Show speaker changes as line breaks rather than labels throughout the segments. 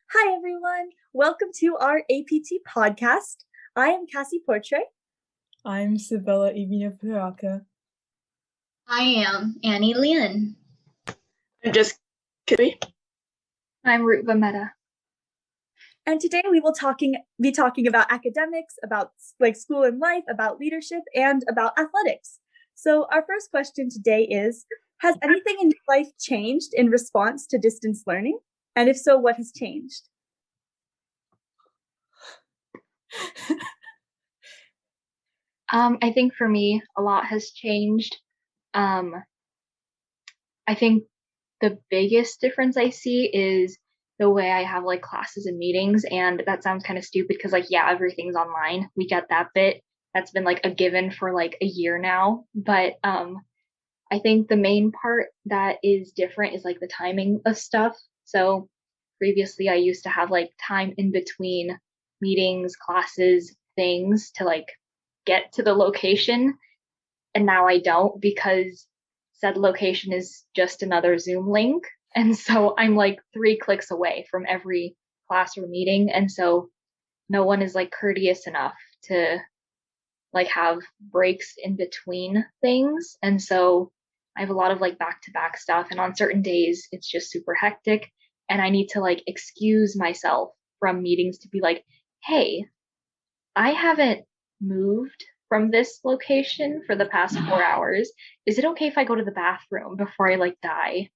Hi, everyone. Welcome to our APT podcast. I am Cassandra Portrey.
I'm Sabella Ibinyopakaka.
I am Annie Lien.
I'm Jessica Tuey.
I'm Rutva Mehta.
And today we will be talking about academics, about school and life, about leadership, and about athletics. So our first question today is, has anything in your life changed in response to distance learning? And if so, what has changed?
I think for me, a lot has changed. I think the biggest difference I see is the way I have classes and meetings. And that sounds kind of stupid because everything's online. We get that bit. That's been a given for a year now. But I think the main part that is different is the timing of stuff. So previously I used to have time in between meetings, classes, things to get to the location. And now I don't because said location is just another Zoom link. And so I'm 3 clicks away from every class or meeting. And so no one is courteous enough to have breaks in between things. And so I have a lot of back-to-back stuff. And on certain days, it's just super hectic. And I need to excuse myself from meetings to be hey, I haven't moved from this location for the past 4 hours. Is it okay if I go to the bathroom before I die?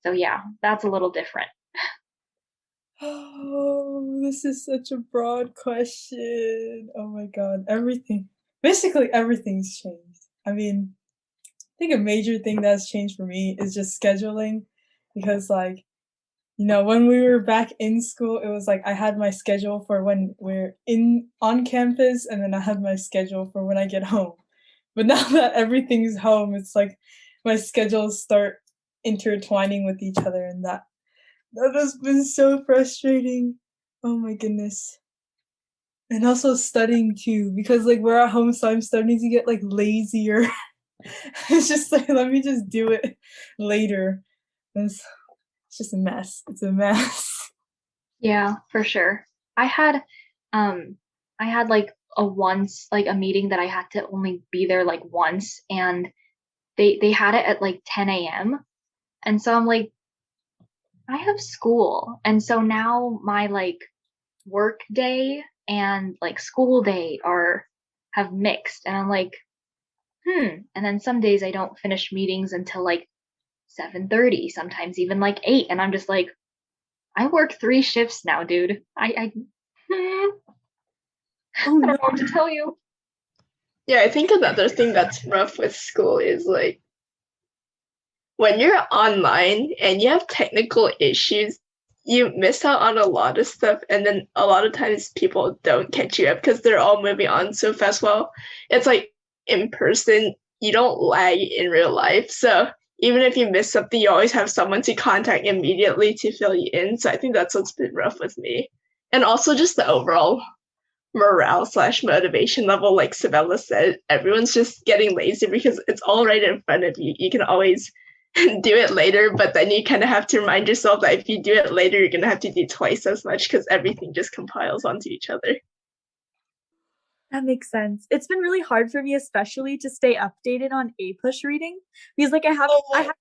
So yeah, that's a little different.
Oh, this is such a broad question. Oh my god, basically everything's changed. I think a major thing that's changed for me is just scheduling because when we were back in school, it was I had my schedule for when we're on campus and then I had my schedule for when I get home. But now that everything's home, it's my schedules start intertwining with each other, and that has been so frustrating. Oh my goodness. And also studying too, because we're at home, so I'm starting to get lazier. It's just let me just do it later. It's just a mess. It's a mess.
Yeah, for sure. I had a meeting that I had to only be there once, and they had it at 10 a.m. And so I'm I have school. And so now my work day and school day have mixed. And I'm and then some days I don't finish meetings until 7:30, sometimes even 8. And I'm just I work 3 shifts now, dude. I don't know what to tell you.
Yeah, I think another thing that's rough with school is when you're online and you have technical issues, you miss out on a lot of stuff, and then a lot of times people don't catch you up because they're all moving on so fast. Well, it's in person, you don't lag in real life. So even if you miss something, you always have someone to contact immediately to fill you in. So I think that's what's been rough with me. And also just the overall morale/motivation level, like Sabella said, everyone's just getting lazy because it's all right in front of you. You can always do it later, but then you kind of have to remind yourself that if you do it later, you're going to have to do twice as much because everything just compiles onto each other.
That makes sense. It's been really hard for me, especially to stay updated on APUSH reading, because I have to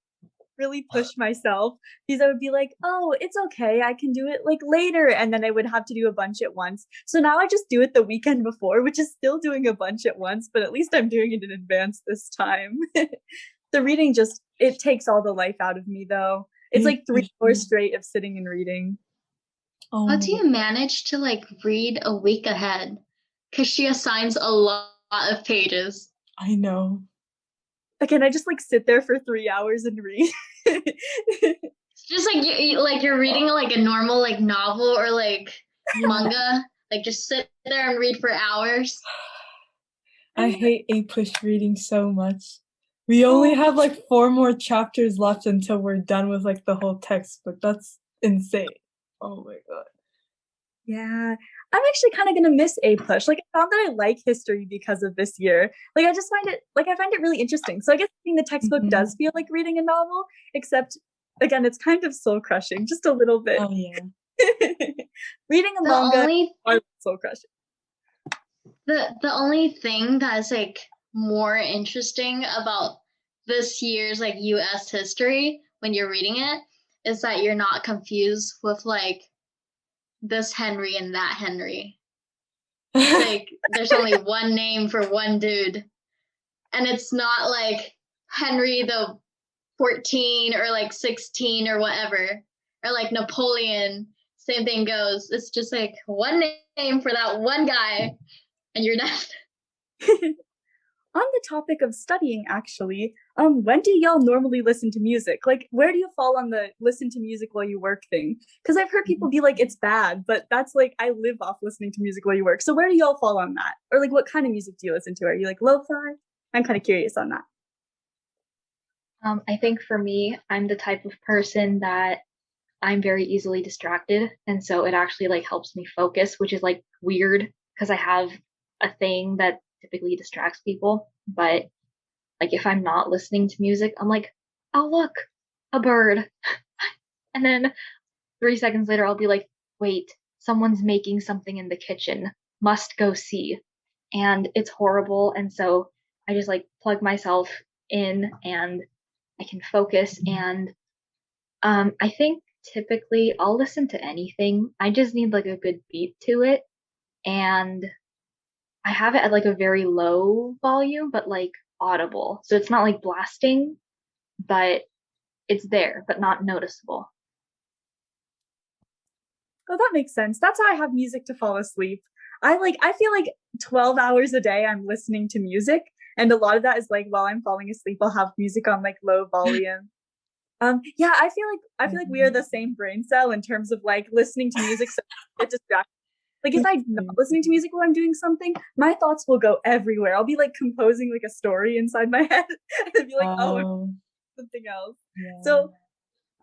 really push myself, because I would be oh, it's okay, I can do it later, and then I would have to do a bunch at once. So now I just do it the weekend before, which is still doing a bunch at once, but at least I'm doing it in advance this time. The reading it takes all the life out of me, though. It's 3 hours straight of sitting and reading.
How do you manage to read a week ahead? Because she assigns a lot of pages.
I know.
Can I just sit there for 3 hours and read?
It's just you're reading a normal novel or manga. Just sit there and read for hours.
I hate APUSH reading so much. We only have 4 more chapters left until we're done with the whole textbook. That's insane. Oh my god.
Yeah, I'm actually kind of gonna miss APUSH. I found that I like history because of this year. I just find it I find it really interesting. So I guess reading the textbook does feel like reading a novel, except again, it's kind of soul crushing, just a little bit.
Oh yeah.
Reading a
The
manga
only
are soul crushing.
The only thing that's like more interesting about this year's like US history when you're reading it is that you're not confused with like this Henry and that Henry. It's like there's only one name for one dude. And it's not like Henry the 14 or like 16 or whatever. Or like Napoleon. Same thing goes. It's just like one name for that one guy. And you're not.
On the topic of studying, actually, when do y'all normally listen to music? Like, where do you fall on the listen to music while you work thing? Because I've heard people be like, it's bad, but that's like, I live off listening to music while you work. So where do y'all fall on that? Or like, what kind of music do you listen to? Are you like lo-fi? I'm kind of curious on that.
I think for me, I'm the type of person that I'm very easily distracted, and so it actually like helps me focus, which is like weird because I have a thing that typically distracts people. But like if I'm not listening to music, I'm like, oh look, a bird. And then 3 seconds later I'll be like, wait, someone's making something in the kitchen. Must go see. And it's horrible. And so I just like plug myself in and I can focus. And I think typically I'll listen to anything. I just need like a good beat to it. And I have it at like a very low volume, but like audible. So it's not like blasting, but it's there, but not noticeable.
Oh, that makes sense. That's how I have music to fall asleep. I feel like 12 hours a day I'm listening to music. And a lot of that is like while I'm falling asleep, I'll have music on like low volume. Yeah, I feel like we are the same brain cell in terms of like listening to music so I get distracted. Like if I'm not listening to music while I'm doing something, my thoughts will go everywhere. I'll be like composing like a story inside my head and be like, something else.
Yeah.
So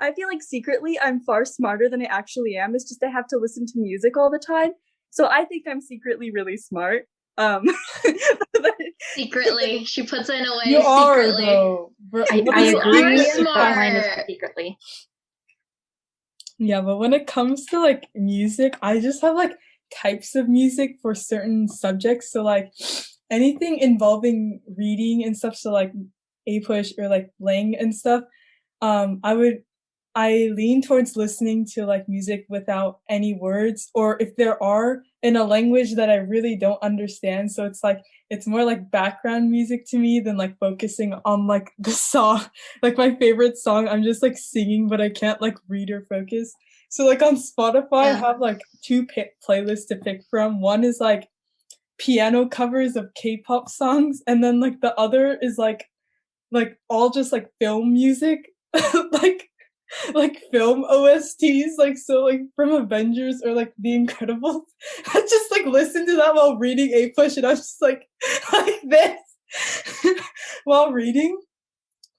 I feel like secretly I'm far smarter than I actually am. It's just I have to listen to music all the time. So I think I'm secretly really smart. But
Secretly. She puts it in a way
You are,
secretly.
though.
I
You
agree,
are
but mine is
smart.
secretly.
Yeah, but when it comes to like music, I just have like types of music for certain subjects. So like anything involving reading and stuff, so like A-push or like Lang and stuff, I lean towards listening to like music without any words, or if there are, in a language that I really don't understand. So it's like it's more like background music to me than like focusing on like the song. Like my favorite song, I'm just like singing, but I can't like read or focus. So like on Spotify, I have like two playlists to pick from. One is like piano covers of K-pop songs, and then like the other is like all just like film music, like film OSTs, like so like from Avengers or like The Incredibles. I just like listen to that while reading A-push, and I was just like this while reading.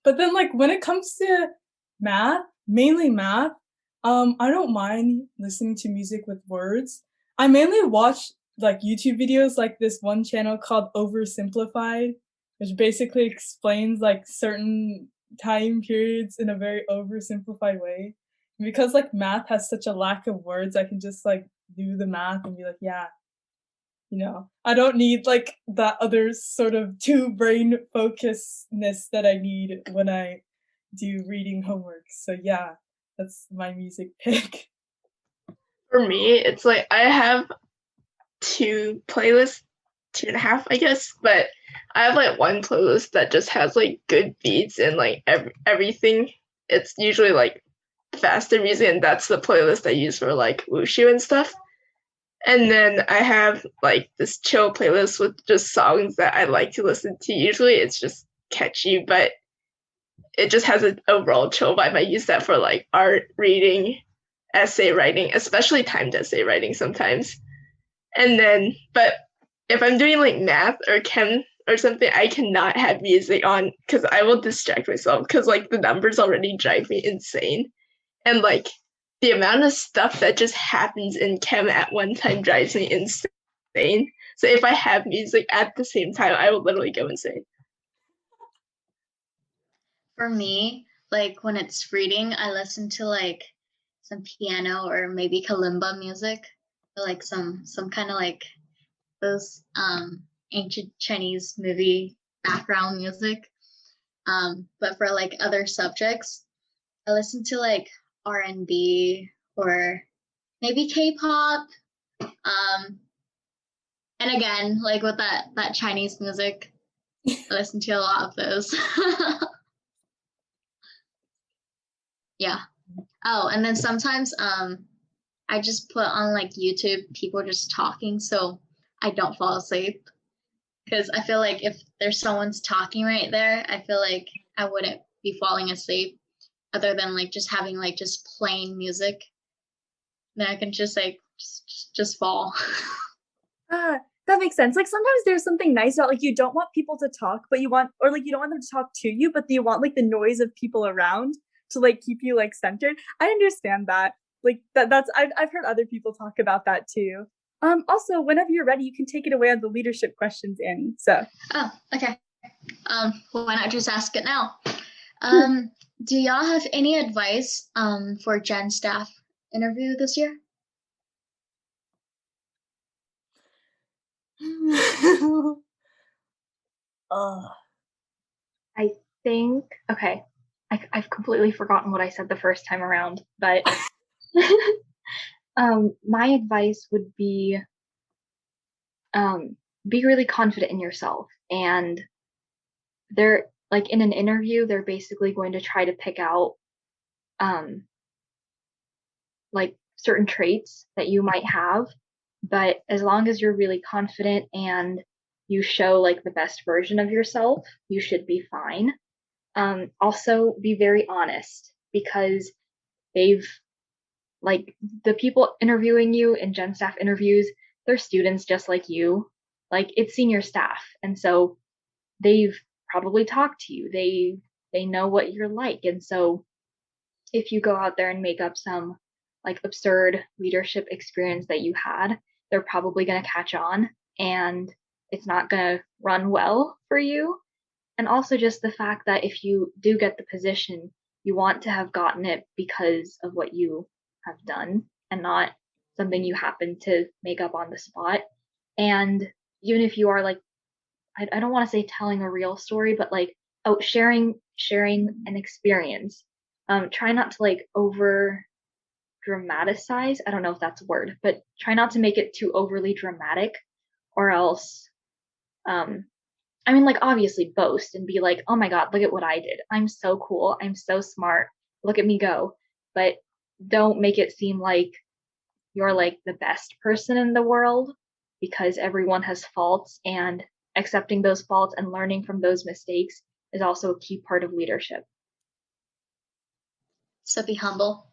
But then like when it comes to math, mainly math, I don't mind listening to music with words. I mainly watch like YouTube videos like this one channel called Oversimplified, which basically explains like certain time periods in a very oversimplified way. And because like math has such a lack of words, I can just like do the math and be like, yeah, I don't need like that other sort of two brain focusedness that I need when I do reading homework. So yeah, that's my music pick.
For me, it's like I have two playlists, 2.5, I guess, but I have like one playlist that just has like good beats and like everything. It's usually like faster music, and that's the playlist I use for like wushu and stuff. And then I have like this chill playlist with just songs that I like to listen to. Usually it's just catchy, but it just has an overall chill vibe. I use that for like art, reading, essay writing, especially timed essay writing sometimes. And then, but if I'm doing like math or chem or something, I cannot have music on because I will distract myself because like the numbers already drive me insane. And like the amount of stuff that just happens in chem at one time drives me insane. So if I have music at the same time, I will literally go insane.
For me, like when it's reading, I listen to like some piano or maybe kalimba music. or like some kind of like those ancient Chinese movie background music. But for like other subjects, I listen to like R&B or maybe K-pop. And again, like with that Chinese music, I listen to a lot of those. Yeah. Oh, and then sometimes I just put on like YouTube people just talking so I don't fall asleep. Because I feel like if there's someone's talking right there, I feel like I wouldn't be falling asleep other than like just having like just plain music. Then I can just like just fall.
That makes sense. Like sometimes there's something nice about like you don't want people to talk, but you want, or like you don't want them to talk to you, but you want like the noise of people around to like keep you like centered. I understand that. Like that's I've heard other people talk about that too. Also, whenever you're ready, you can take it away on the leadership questions, Annie. So.
Oh, okay. Why not just ask it now? Do y'all have any advice for Gen staff interview this year?
I think, okay, I've completely forgotten what I said the first time around, but my advice would be really confident in yourself. And they're like in an interview, they're basically going to try to pick out like certain traits that you might have. But as long as you're really confident and you show like the best version of yourself, you should be fine. Also, be very honest because they've like the people interviewing you in Gen staff interviews, they're students just like you. Like it's senior staff, and so they've probably talked to you. They know what you're like, and so if you go out there and make up some like absurd leadership experience that you had, they're probably going to catch on, and it's not going to run well for you. And also just the fact that if you do get the position, you want to have gotten it because of what you have done and not something you happen to make up on the spot. And even if you are like, I don't want to say telling a real story, but like, oh, sharing an experience. Try not to like over dramatize. I don't know if that's a word, but try not to make it too overly dramatic, or else I mean, like, obviously boast and be like, oh my God, look at what I did. I'm so cool. I'm so smart. Look at me go. But don't make it seem like you're like the best person in the world, because everyone has faults, and accepting those faults and learning from those mistakes is also a key part of leadership.
So be humble.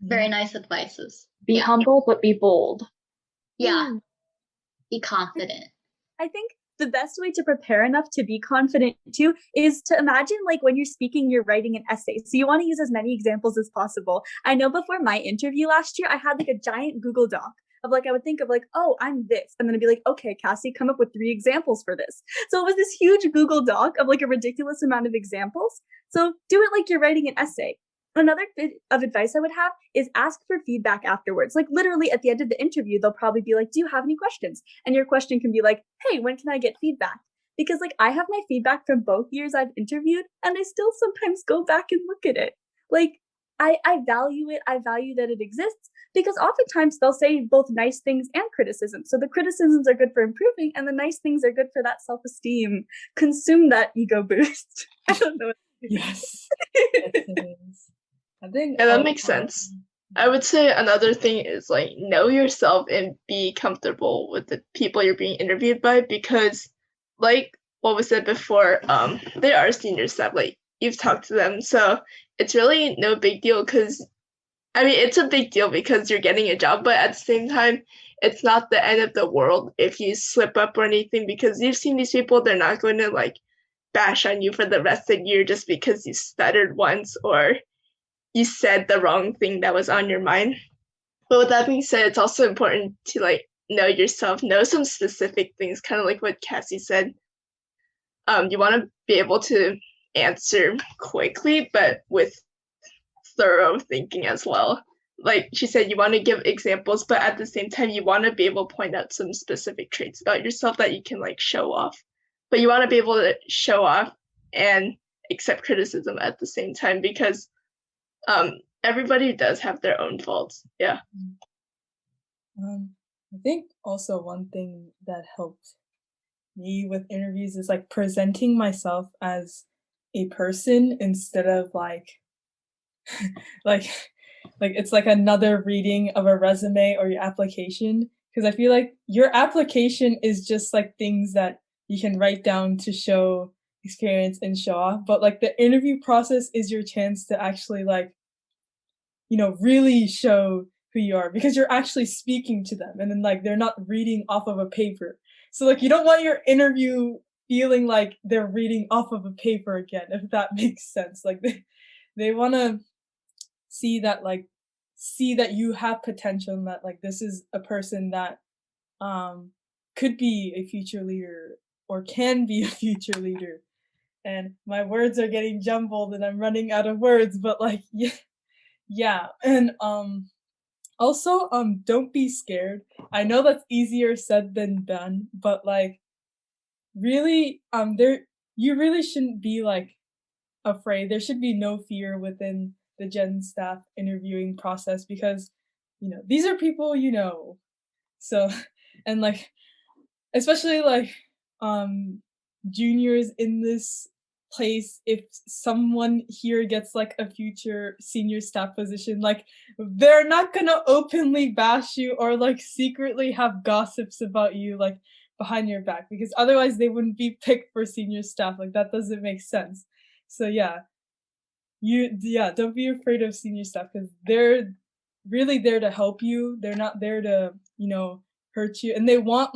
Very nice advices.
Be humble, but be bold.
Yeah. Be confident.
I think the best way to prepare enough to be confident too is to imagine like when you're speaking, you're writing an essay. So you want to use as many examples as possible. I know before my interview last year, I had like a giant Google Doc of like, I would think of like, oh, I'm this. And then I'd be like, okay, Cassie, come up with 3 examples for this. So it was this huge Google Doc of like a ridiculous amount of examples. So do it like you're writing an essay. Another bit of advice I would have is ask for feedback afterwards. Like literally at the end of the interview, they'll probably be like, do you have any questions? And your question can be like, hey, when can I get feedback? Because like I have my feedback from both years I've interviewed, and I still sometimes go back and look at it. Like I value it. I value that it exists, because oftentimes they'll say both nice things and criticism. So the criticisms are good for improving, and the nice things are good for that self-esteem. Consume that ego boost. I don't know.
Yes. It is. I think
that makes sense. I would say another thing is like know yourself and be comfortable with the people you're being interviewed by, because like what was said before, they are senior staff, like you've talked to them, so it's really no big deal. Because I mean it's a big deal because you're getting a job, but at the same time it's not the end of the world if you slip up or anything, because you've seen these people, they're not going to like bash on you for the rest of the year just because you stuttered once or you said the wrong thing that was on your mind. But with that being said, it's also important to like know yourself, know some specific things, kind of like what Cassie said. You want to be able to answer quickly, but with thorough thinking as well. like she said, you want to give examples, but at the same time, you want to be able to point out some specific traits about yourself that you can like show off. But you want to be able to show off and accept criticism at the same time, because everybody does have their own faults. Yeah.
I think also one thing that helped me with interviews is like presenting myself as a person instead of like like it's like another reading of a resume or your application, because I feel like your application is just like things that you can write down to show experience and show off, but like the interview process is your chance to actually like, you know, really show who you are, because you're actually speaking to them and then like they're not reading off of a paper. So like you don't want your interview feeling like they're reading off of a paper again, if that makes sense. Like they want to see that you have potential and that like this is a person that could be a future leader or can be a future leader. And my words are getting jumbled and I'm running out of words, but like yeah. And also don't be scared. I know that's easier said than done, but like really you really shouldn't be like afraid. There should be no fear within the Gen staff interviewing process, because you know these are people you know. So and like especially like juniors in this place, if someone here gets like a future senior staff position, like they're not gonna openly bash you or like secretly have gossips about you like behind your back, because otherwise they wouldn't be picked for senior staff. Like that doesn't make sense. So yeah, don't be afraid of senior staff, because they're really there to help you. They're not there to, you know, hurt you, and they want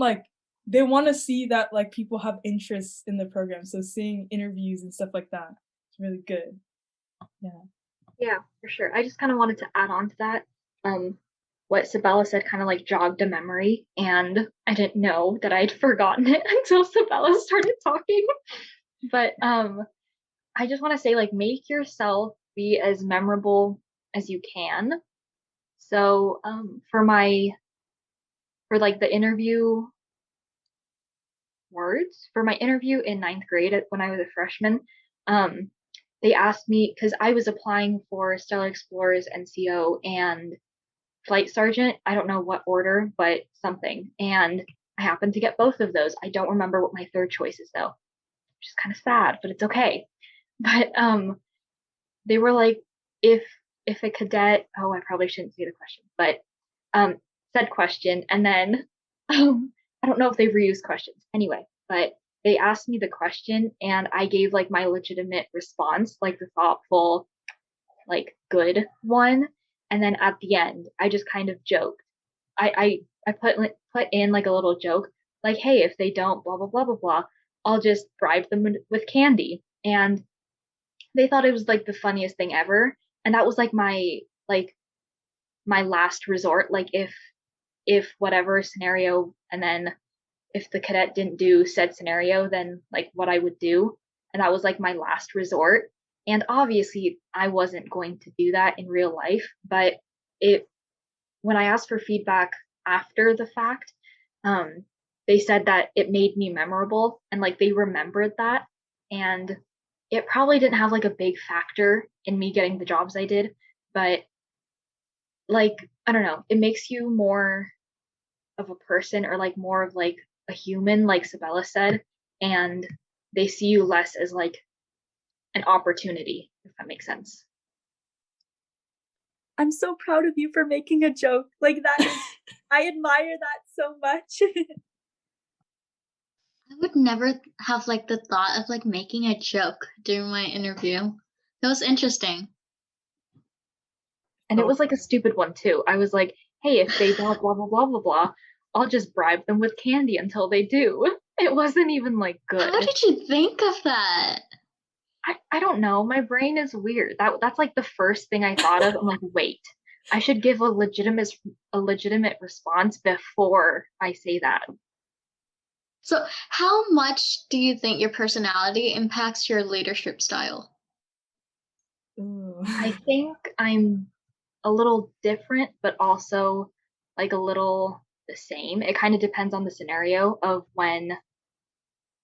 to see that like people have interest in the program. So seeing interviews and stuff like that, it's really good.
Yeah, for sure. I just kind of wanted to add on to that. What Sabella said kind of like jogged a memory, and I didn't know that I'd forgotten it until Sabella started talking. But I just want to say, like, make yourself be as memorable as you can. So for like the interview words for my interview in ninth grade when I was a freshman, they asked me, because I was applying for Stellar Explorers NCO and Flight Sergeant. I don't know what order, but something. And I happened to get both of those. I don't remember what my third choice is though, which is kind of sad, but it's okay. But they were like, if a cadet, oh, I probably shouldn't say the question, but said question, and then I don't know if they've reused questions anyway, but they asked me the question and I gave like my legitimate response, like the thoughtful, like good one. And then at the end, I just kind of joked. I put in like a little joke, like, hey, if they don't blah blah blah blah blah, I'll just bribe them with candy. And they thought it was like the funniest thing ever. And that was like my last resort. Like if whatever scenario, and then if the cadet didn't do said scenario, then like what I would do. And that was like my last resort. And obviously I wasn't going to do that in real life, but when I asked for feedback after the fact, they said that it made me memorable and like they remembered that. And it probably didn't have like a big factor in me getting the jobs I did, but like, I don't know, it makes you more of a person, or like more of like a human, like Sabella said, and they see you less as like an opportunity, if that makes sense.
I'm so proud of you for making a joke like that. I admire that so much.
I would never have like the thought of like making a joke during my interview. That was interesting.
And it was like a stupid one too. I was like, hey, if they don't blah blah blah blah blah, I'll just bribe them with candy until they do. It wasn't even like good.
How did you think of that?
I don't know. My brain is weird. That's like the first thing I thought of. I'm like, wait, I should give a legitimate response before I say that.
So how much do you think your personality impacts your leadership style?
Ooh.
I think I'm a little different, but also like a little the same. It kind of depends on the scenario of when,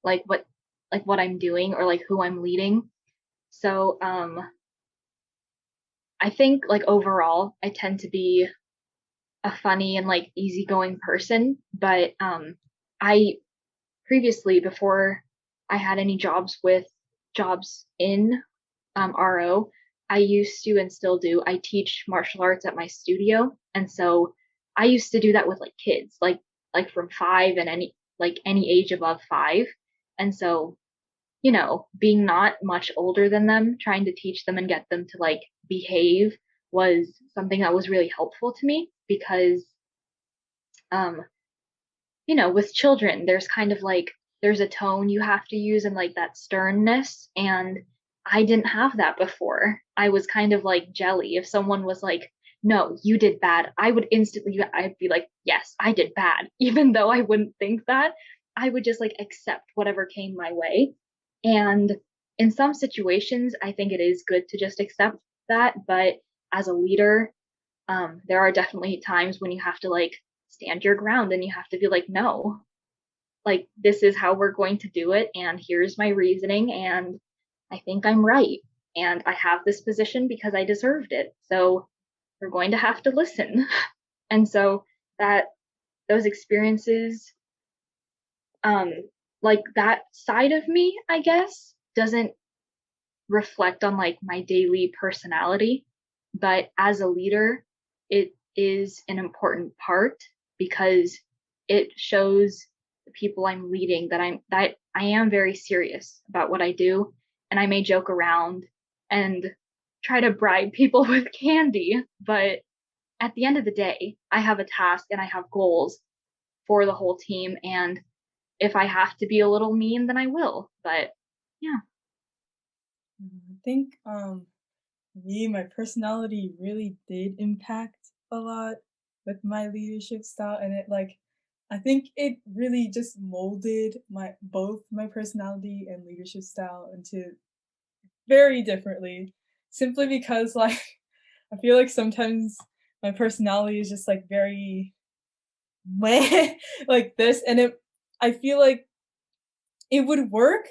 like what I'm doing or like who I'm leading. So I think like overall I tend to be a funny and like easygoing person, but I previously, before I had any jobs in RO, I used to and still do. I teach martial arts at my studio, and so I used to do that with like kids, like from 5 and any age above 5, and so being not much older than them, trying to teach them and get them to like behave was something that was really helpful to me because um with children, there's kind of like there's a tone you have to use and like that sternness. And I didn't have that before. I was kind of like jelly. If someone was like, no, you did bad, I'd be like, yes, I did bad. Even though I wouldn't think that, I would just like accept whatever came my way. And in some situations, I think it is good to just accept that. But as a leader, there are definitely times when you have to like stand your ground and you have to be like, no, like this is how we're going to do it. And here's my reasoning. And I think I'm right. And I have this position because I deserved it. So we're going to have to listen. And so those experiences, like that side of me, I guess, doesn't reflect on like my daily personality. But as a leader, it is an important part because it shows the people I'm leading that I am very serious about what I do, and I may joke around and try to bribe people with candy, but at the end of the day, I have a task and I have goals for the whole team, and if I have to be a little mean, then I will. But yeah.
I think my personality really did impact a lot with my leadership style, and I think it really just molded both my personality and leadership style into very differently, simply because like I feel like sometimes my personality is just like very meh, like this, and I feel like it would work.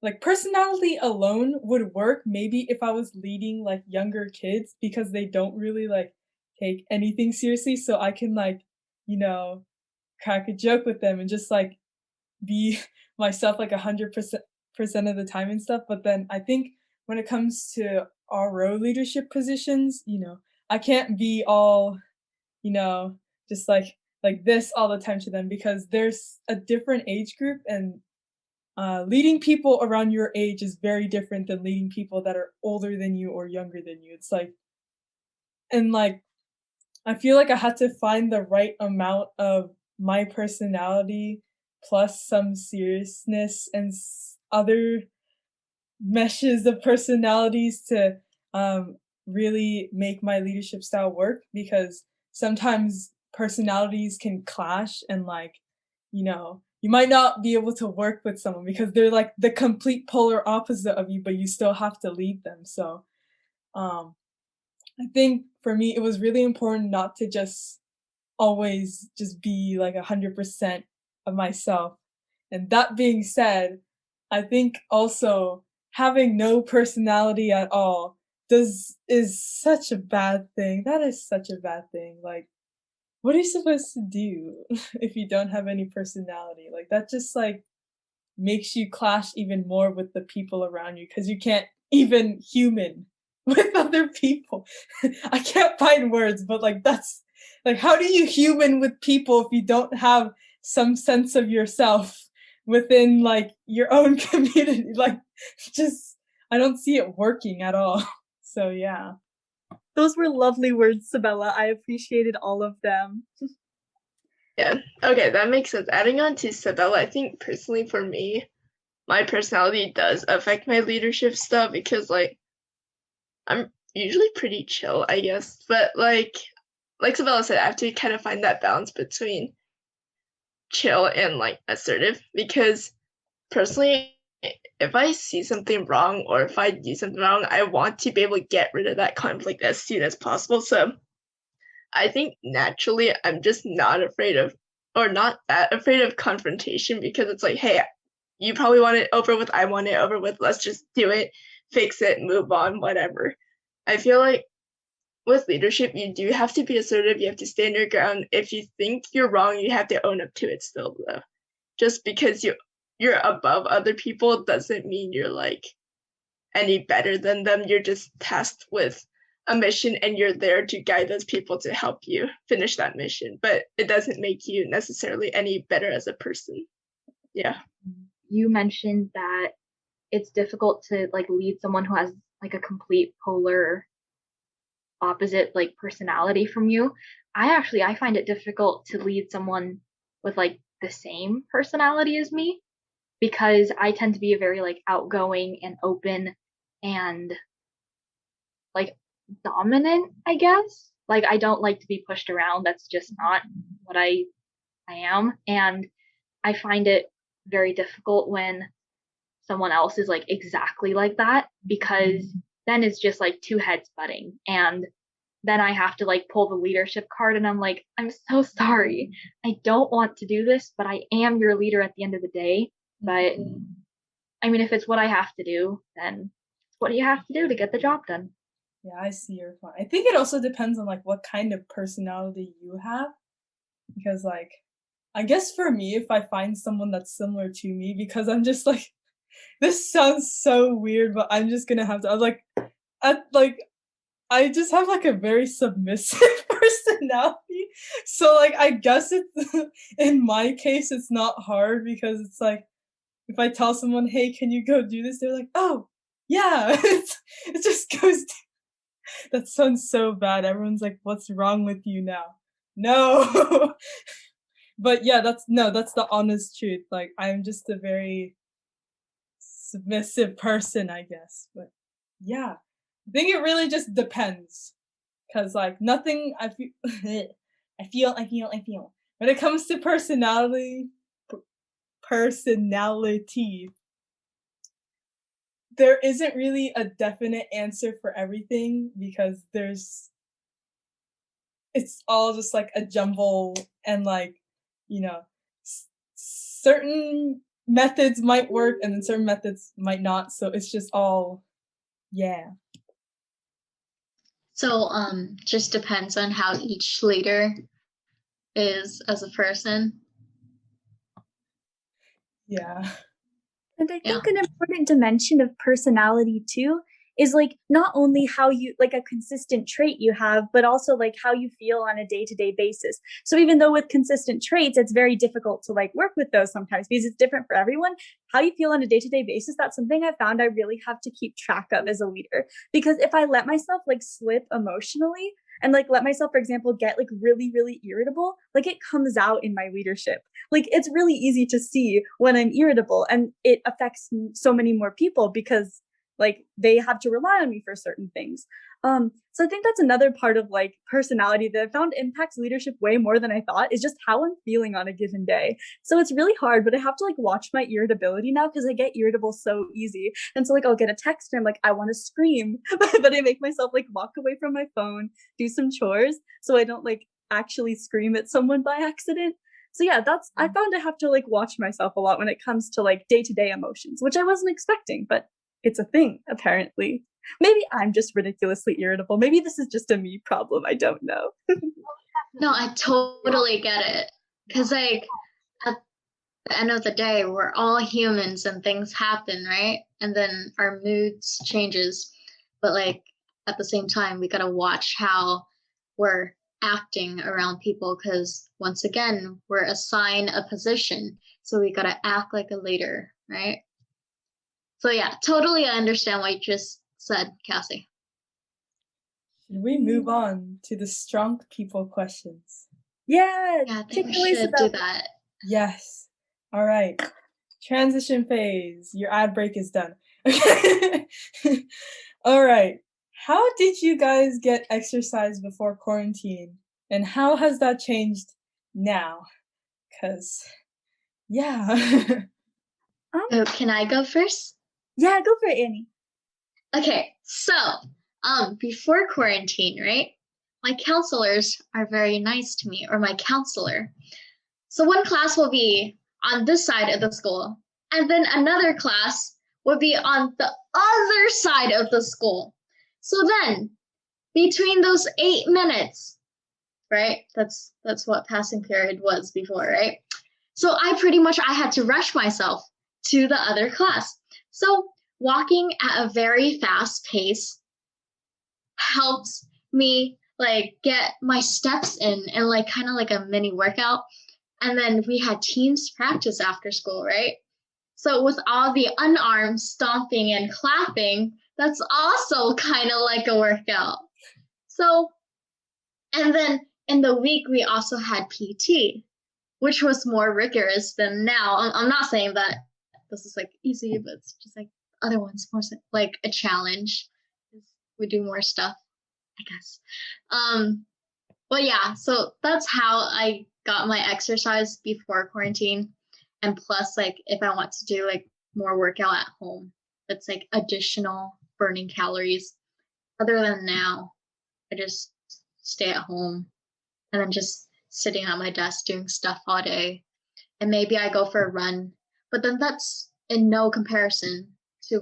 Like personality alone would work maybe if I was leading like younger kids because they don't really like take anything seriously, so I can like, crack a joke with them and just like be myself like 100% of the time and stuff. But then I think when it comes to RO leadership positions, I can't be all, you know, just like this all the time to them because there's a different age group, and leading people around your age is very different than leading people that are older than you or younger than you. It's like, and like, I feel like I had to find the right amount of my personality plus some seriousness and other meshes of personalities to really make my leadership style work, because sometimes personalities can clash and like, you might not be able to work with someone because they're like the complete polar opposite of you, but you still have to lead them. So um I think for me it was really important not to just always just be like 100% of myself. And that being said, I think also having no personality at all is such a bad thing. That is such a bad thing. Like, what are you supposed to do if you don't have any personality? Like that just like makes you clash even more with the people around you because you can't even human with other people. I can't find words, but like that's like, how do you human with people if you don't have some sense of yourself within like your own community? Like, just I don't see it working at all. So yeah.
Those were lovely words, Sabella. I appreciated all of them.
Yeah. Okay, that makes sense. Adding on to Sabella, I think personally for me, my personality does affect my leadership stuff because like I'm usually pretty chill, I guess. But like Sabella said, I have to kind of find that balance between chill and like assertive because personally if I see something wrong or if I do something wrong, I want to be able to get rid of that conflict as soon as possible. So I think naturally I'm just not that afraid of confrontation, because it's like, hey, you probably want it over with, I want it over with, let's just do it, fix it, move on, whatever. I feel like with leadership, you do have to be assertive, you have to stand your ground. If you think you're wrong, you have to own up to it still, though. Just because you're above other people doesn't mean you're like any better than them. You're just tasked with a mission and you're there to guide those people to help you finish that mission, but it doesn't make you necessarily any better as a person. Yeah.
You mentioned that it's difficult to like lead someone who has like a complete polar opposite like personality from you. I find it difficult to lead someone with like the same personality as me, because I tend to be a very like outgoing and open and like dominant, I guess. Like I don't like to be pushed around. That's just not what I am. And I find it very difficult when someone else is like exactly like that, because then it's just like two heads butting, and then I have to like pull the leadership card, and I'm like, I'm so sorry, I don't want to do this, but I am your leader at the end of the day. But I mean, if it's what I have to do, then it's what you have to do to get the job done.
Yeah, I see your point. I think it also depends on like what kind of personality you have, because like I guess for me, if I find someone that's similar to me, because I'm just like, this sounds so weird, but I'm just gonna have to. I just have like a very submissive personality, so like I guess it's in my case it's not hard, because it's like if I tell someone, "Hey, can you go do this?" They're like, "Oh, yeah." It just goes. That sounds so bad. Everyone's like, "What's wrong with you now?" No. But yeah, that's the honest truth. Like I'm just a very submissive person, I guess. But yeah, I think it really just depends. Cause like nothing I feel I feel. When it comes to personality, there isn't really a definite answer for everything, because it's all just like a jumble, and like, you know, certain methods might work and then certain methods might not. So it's just all, yeah.
So just depends on how each leader is as a person.
Yeah.
And I think
Yeah.
an important dimension of personality too is like not only how you like a consistent trait you have, but also like how you feel on a day-to-day basis. So even though with consistent traits, it's very difficult to like work with those sometimes because it's different for everyone. How you feel on a day-to-day basis, that's something I found I really have to keep track of as a leader. Because if I let myself like slip emotionally, and like let myself, for example, get like really, really irritable, like it comes out in my leadership. Like it's really easy to see when I'm irritable, and it affects so many more people because like they have to rely on me for certain things. So I think that's another part of like personality that I found impacts leadership way more than I thought, is just how I'm feeling on a given day. So it's really hard, but I have to like watch my irritability now because I get irritable so easy. And so like I'll get a text and I'm like, I want to scream, but I make myself like walk away from my phone, do some chores so I don't like actually scream at someone by accident. So yeah, I found I have to like watch myself a lot when it comes to like day-to-day emotions, which I wasn't expecting, but it's a thing apparently. Maybe I'm just ridiculously irritable. Maybe this is just a me problem. I don't know.
No, I totally get it. Because like at the end of the day, we're all humans and things happen, right? And then our moods changes. But like at the same time, we gotta watch how we're acting around people, because once again, we're assigned a position. So we gotta act like a leader, right? So yeah, totally I understand what you just said, Cassie.
Should we move on to the strong people questions?
Yeah,
Yeah, I think
take
we
it away,
should do that.
Yes. All right. Transition phase. Your ad break is done. All right. How did you guys get exercise before quarantine? And how has that changed now? Because, yeah.
So can I go first?
Yeah, go for it, Annie.
Okay, so before quarantine, right? My counselors are very nice to me, or my counselor. So one class will be on this side of the school, and then another class would be on the other side of the school. So then, between those 8 minutes, right? That's what passing period was before, right? So I had to rush myself to the other class. So walking at a very fast pace helps me like get my steps in and like kind of like a mini workout. And then we had teams practice after school, right? So with all the unarmed stomping and clapping, that's also kind of like a workout. So, and then in the week, we also had PT, which was more rigorous than now. I'm not saying that this is like easy, but it's just like other ones more like a challenge. We do more stuff, I guess. But yeah, so that's how I got my exercise before quarantine. And plus, like if I want to do like more workout at home, that's like additional burning calories. Other than now, I just stay at home and then just sitting at my desk doing stuff all day. And maybe I go for a run, but then that's in no comparison to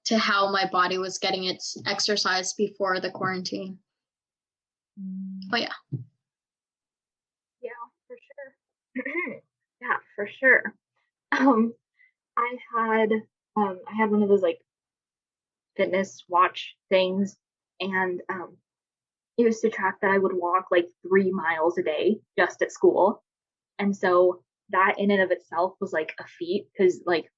to how my body was getting its exercise before the quarantine. But yeah.
Yeah, for sure. Yeah, for sure. I had one of those like fitness watch things, and it used to track that I would walk like 3 miles a day just at school. And so that in and of itself was like a feat, because like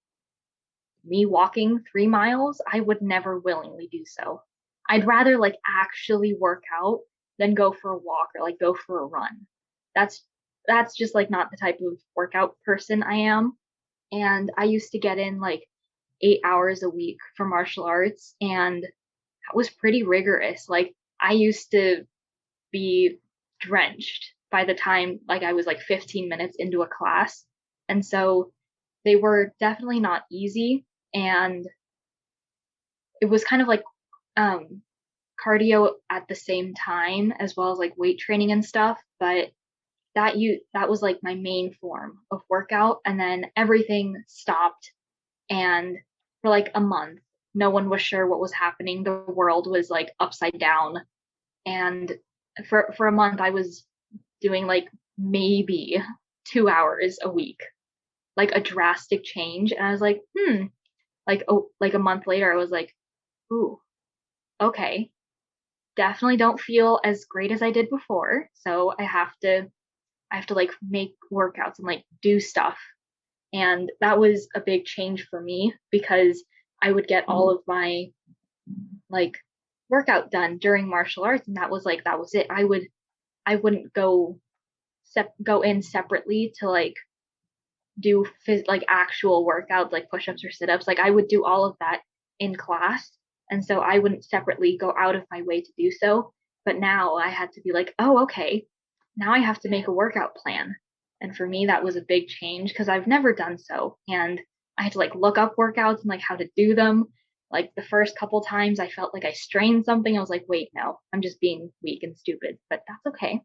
me walking 3 miles, I would never willingly do so. I'd rather like actually work out than go for a walk or like go for a run. That's that's just like not the type of workout person I am. And I used to get in like 8 hours a week for martial arts, and that was pretty rigorous. Like I used to be drenched by the time like I was like 15 minutes into a class. And so they were definitely not easy, and it was kind of like um cardio at the same time as well as like weight training and stuff, but that was like my main form of workout. And then everything stopped, and for like a month no one was sure what was happening. The world was like upside down, and for a month I was doing like maybe 2 hours a week, like a drastic change. And I was like, like a month later I was like, ooh, okay, definitely don't feel as great as I did before. So I have to like make workouts and like do stuff. And that was a big change for me, because I would get all of my like workout done during martial arts, and that was it. I wouldn't go in separately to like do like actual workouts like push-ups or sit-ups. Like I would do all of that in class, and so I wouldn't separately go out of my way to do so. But now I had to be like, oh, okay, now I have to make a workout plan. And for me that was a big change, because I've never done so, and I had to like look up workouts and like how to do them. Like the first couple times I felt like I strained something. I was like, wait, no, I'm just being weak and stupid, but that's okay.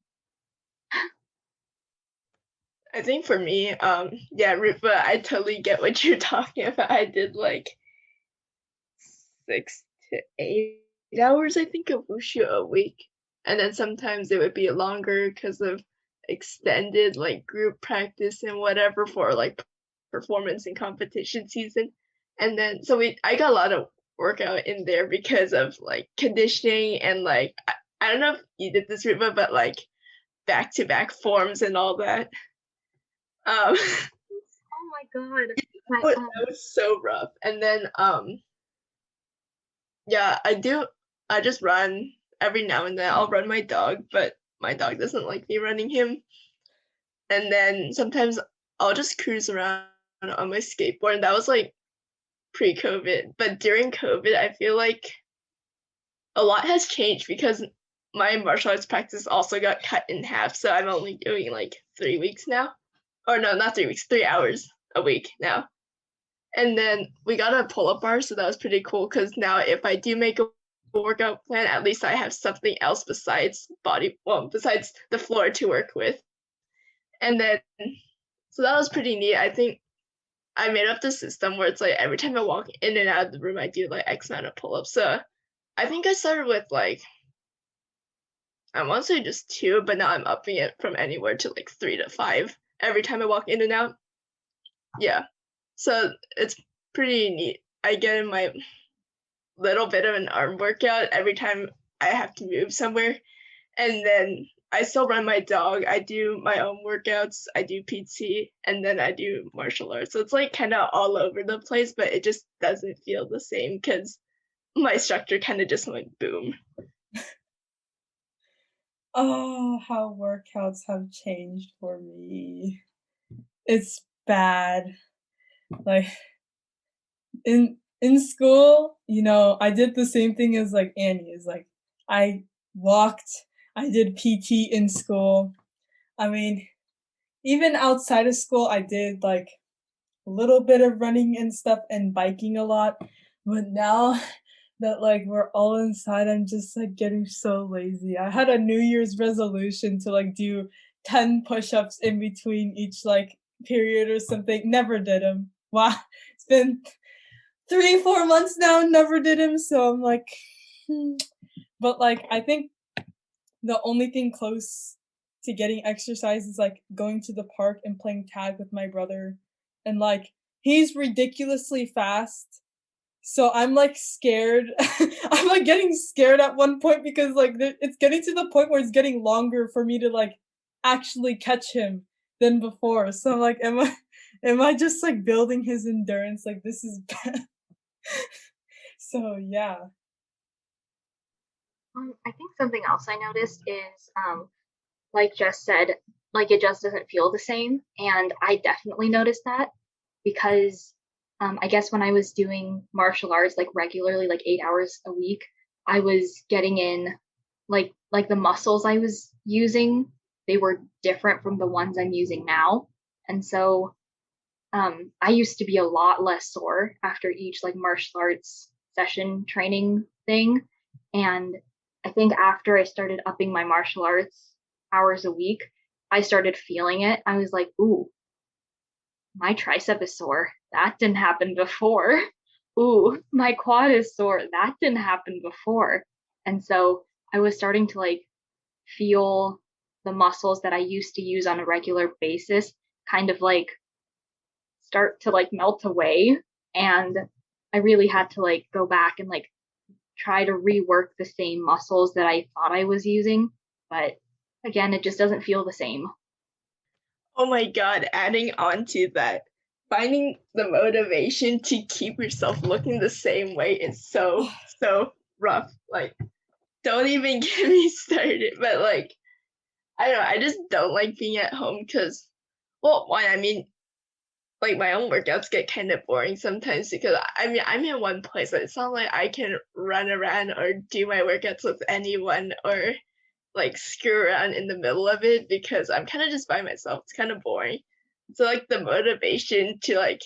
I think for me, yeah, Rutva, I totally get what you're talking about. I did like 6 to 8 hours, I think, of wushu a week. And then sometimes it would be longer because of extended like group practice and whatever for like performance and competition season. And then so I got a lot of workout in there because of like conditioning and like I don't know if you did this, Rutva, but like back-to-back forms and all that.
Oh my god.
That was so rough. And then yeah, I just run every now and then. I'll run my dog, but my dog doesn't like me running him. And then sometimes I'll just cruise around on my skateboard, and that was like pre-COVID. But during COVID, I feel like a lot has changed because my martial arts practice also got cut in half, so I'm only doing like 3 weeks now. Or no, not 3 weeks, 3 hours a week now. And then we got a pull-up bar, so that was pretty cool because now if I do make a workout plan, at least I have something else besides besides the floor to work with. And then, so that was pretty neat. I think I made up the system where it's like every time I walk in and out of the room, I do like X amount of pull-ups. So I think I started with like, I want to say just 2, but now I'm upping it from anywhere to like 3 to 5 every time I walk in and out. Yeah. So it's pretty neat. I get in my little bit of an arm workout every time I have to move somewhere. And then I still run my dog. I do my own workouts. I do PT, and then I do martial arts. So it's like kind of all over the place, but it just doesn't feel the same because my structure kind of just went boom.
Oh, how workouts have changed for me. It's bad. Like in school, you know, I did the same thing as like Annie. Is like I walked, I did PT in school. I mean, even outside of school, I did like a little bit of running and stuff and biking a lot. But now that like we're all inside, I'm just like getting so lazy. I had a New Year's resolution to like do 10 push-ups in between each like period or something. Never did them. Wow, it's been 3-4 months now, never did them. So I'm like, But like I think the only thing close to getting exercise is like going to the park and playing tag with my brother, and like he's ridiculously fast. So I'm like scared. I'm like getting scared at one point because like it's getting to the point where it's getting longer for me to like actually catch him than before. So I'm like, am I just like building his endurance? Like this is bad. So yeah.
I think something else I noticed is, like Jess said, like it just doesn't feel the same. And I definitely noticed that because I guess when I was doing martial arts like regularly, like 8 hours a week, I was getting in like the muscles I was using, they were different from the ones I'm using now. And so I used to be a lot less sore after each like martial arts session training thing. And I think after I started upping my martial arts hours a week, I started feeling it. I was like, ooh, my tricep is sore. That didn't happen before. Ooh, my quad is sore. That didn't happen before. And so I was starting to like feel the muscles that I used to use on a regular basis kind of like start to like melt away. And I really had to like go back and like try to rework the same muscles that I thought I was using. But again, it just doesn't feel the same.
Oh my god, adding on to that, finding the motivation to keep yourself looking the same way is so rough. Like, don't even get me started. But like, I don't know, I just don't like being at home because, well, one, I mean, like my own workouts get kind of boring sometimes because I mean I'm in one place. It's not like I can run around or do my workouts with anyone or like screw around in the middle of it because I'm kind of just by myself. It's kind of boring. So like the motivation to like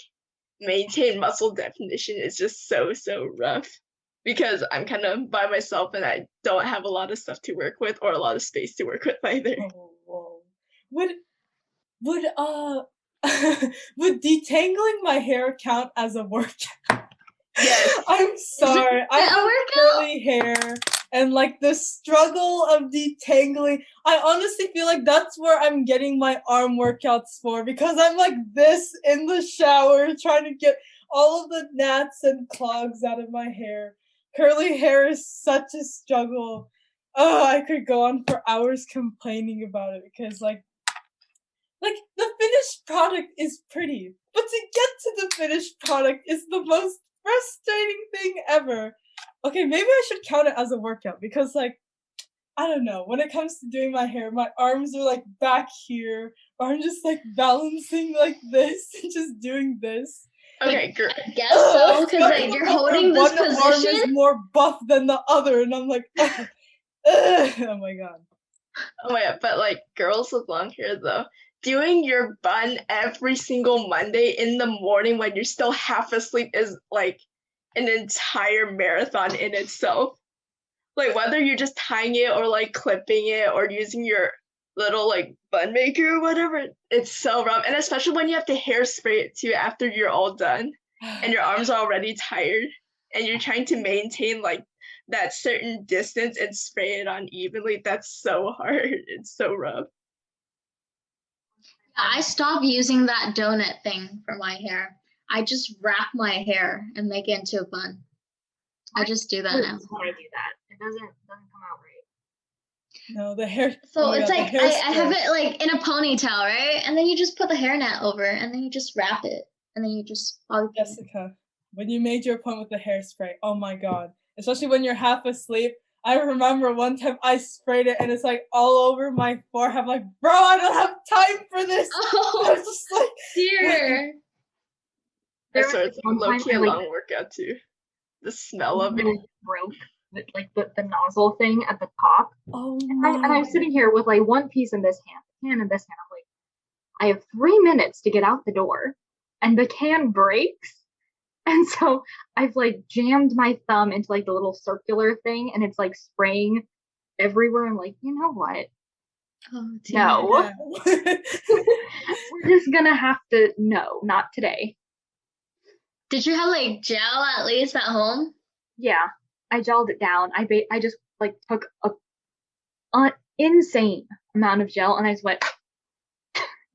maintain muscle definition is just so rough because I'm kind of by myself and I don't have a lot of stuff to work with or a lot of space to work with either.
Oh, whoa. Would would detangling my hair count as a workout?
Yes.
I'm sorry. I
a
have
workout?
curly hair and like the struggle of detangling. I honestly feel like that's where I'm getting my arm workouts for because I'm like this in the shower trying to get all of the gnats and clogs out of my hair. Curly hair is such a struggle. Oh, I could go on for hours complaining about it because like the finished product is pretty, but to get to the finished product is the most frustrating thing ever. Okay, maybe I should count it as a workout because like I don't know, when it comes to doing my hair, my arms are like back here, or I'm just like balancing like this and just doing this.
Okay, great.
I guess so, because like you're holding this
one arm is
position.
more buff than the other, and I'm like, oh my god.
Oh my god, but like girls with long hair though, doing your bun every single Monday in the morning when you're still half asleep is like an entire marathon in itself. Like whether you're just tying it or like clipping it or using your little like bun maker or whatever, it's so rough. And especially when you have to hairspray it too after you're all done and your arms are already tired and you're trying to maintain like that certain distance and spray it on evenly. That's so hard. It's so rough.
I stopped using that donut thing for my hair. I just wrap my hair and make it into a bun. I just do that now.
When I do that, it doesn't come out right.
No, the hair.
So
oh my
it's
God, the
like I have
hairspray.
it like in a ponytail, right? And then you just put the hairnet over, and then you just wrap it, and then you just polypin it.
Jessica, when you made your pun with the hairspray, oh my God! Especially when you're half asleep. I remember one time I sprayed it and it's like all over my forehead. I'm like, bro, I don't have time for this. I
Oh
was just like,
dear.
There
So
was
it's
one
low
time
key
I
a
like
long workout too. The smell of it.
broke like the nozzle thing at the top.
oh
And
my.
I'm sitting here with like one piece in this hand, the can in this hand. I'm like, I have 3 minutes to get out the door, and the can breaks. And so I've like jammed my thumb into like the little circular thing, and it's like spraying everywhere. I'm like, you know what?
Oh dear.
No,
Yeah.
we're just gonna have to. No, not today.
Did you have like gel at least at home?
Yeah, I gelled it down. I just like took a insane amount of gel, and I just went.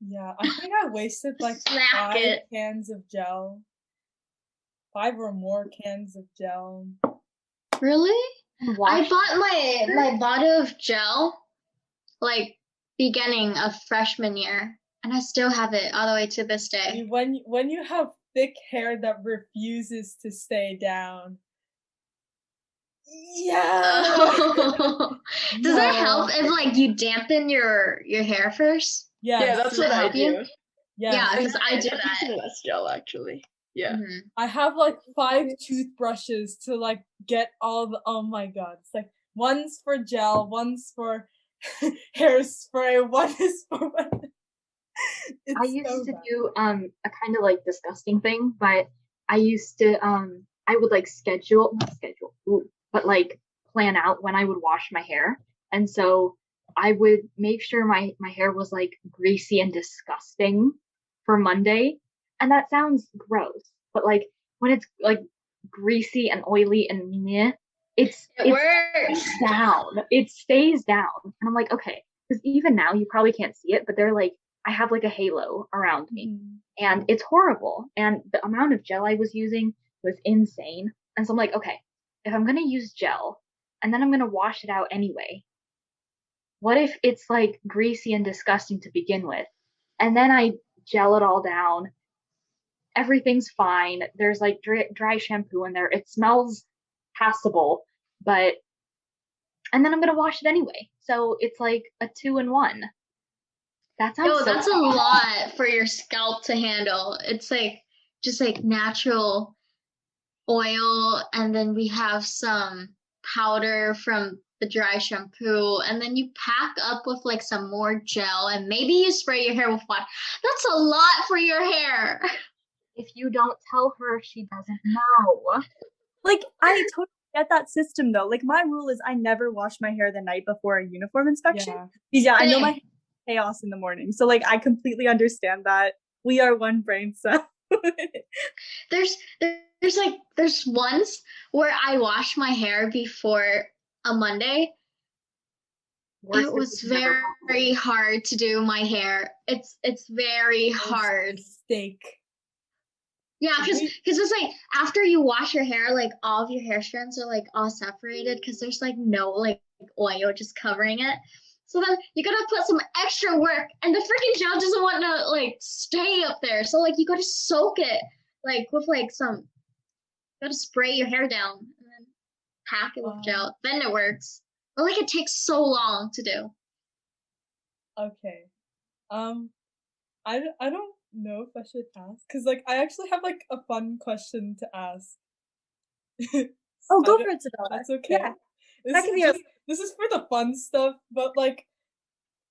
Yeah, I think I wasted like
Smack
5
it.
cans of gel. 5 or more cans of gel.
Really?
And
I
washed
bought my bottle of gel like beginning of freshman year, and I still have it all the way to this day.
When you have thick hair that refuses to stay down. Yeah.
Does that help if like you dampen your hair first?
Yes.
Yeah, that's
Does
what
that
I
help you?
do.
Yeah,
And
because I do
I'm
that.
using less gel actually. Yeah.
Mhm.
I have like 5 toothbrushes to like get all the. Oh my God! It's like one's for gel, one's for hairspray, one is for. It's
I used
so
to
bad.
do a kind of like disgusting thing, but I used to I would like but like plan out when I would wash my hair. And so I would make sure my hair was like greasy and disgusting for Monday. And that sounds gross, but like when it's like greasy and oily and meh,
It
it
works.
stays down. It stays down. And I'm like, okay, because even now you probably can't see it, but they're like I have like a halo around me, and it's horrible. And the amount of gel I was using was insane. And so I'm like, okay, if I'm gonna use gel and then I'm gonna wash it out anyway, what if it's like greasy and disgusting to begin with? And then I gel it all down. Everything's fine. There's like dry shampoo in there. It smells passable, but and then I'm gonna wash it anyway. So it's like a 2-in-1. That sounds
Yo,
so
that's a lot for your scalp to handle. It's like just like natural oil, and then we have some powder from the dry shampoo, and then you pack up with like some more gel, and maybe you spray your hair with water. That's a lot for your hair.
If you don't tell her, she doesn't know.
Like, I totally get that system though. Like, my rule is I never wash my hair the night before a uniform inspection.
Yeah.
Because I know my hair is chaos in the morning. So like I completely understand that. We are one brain cell.
There's once where I wash my hair before a Monday.
Worst
It was
is never
very hard to do my hair. It's very hard.
Steak.
Yeah, because it's like after you wash your hair, like all of your hair strands are like all separated because there's like no like oil just covering it. So then you gotta put some extra work, and the freaking gel doesn't want to like stay up there. So like you gotta soak it like with like some. You gotta spray your hair down and then pack it with gel. Then it works. But like it takes so long to do.
Okay. I don't know if I should ask because like I actually have like a fun question to ask.
Oh, go for it, Sabella.
That's okay.
Yeah.
This is for the fun stuff, but like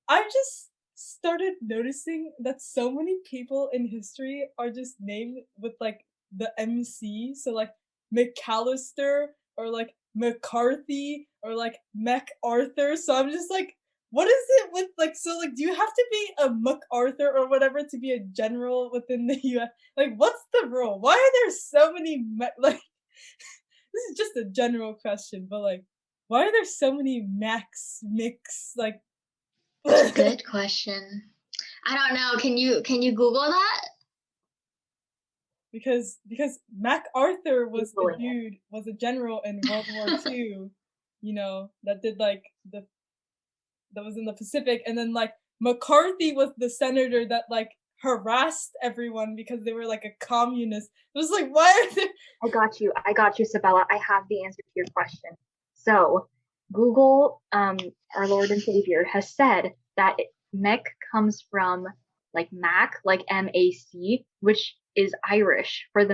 I'm just started noticing that so many people in history are just named with like the MC. So like McAllister or like McCarthy or like MacArthur. So I'm just like, what is it with like, so like, do you have to be a MacArthur or whatever to be a general within the US? Like, what's the rule? Why are there so many, like, this is just a general question, but like, why are there so many Macs, Mix, like,
That's a good question. I don't know. Can you Google that?
because MacArthur was a
Googling it.
dude, was a general in World War II, you know, that did like that was in the Pacific, and then like McCarthy was the senator that like harassed everyone because they were like a communist. It was like, why are there?
I got you, Sabella. I have the answer to your question. So, Google, our Lord and Savior, has said that Mech comes from like Mac, like MAC, which is Irish for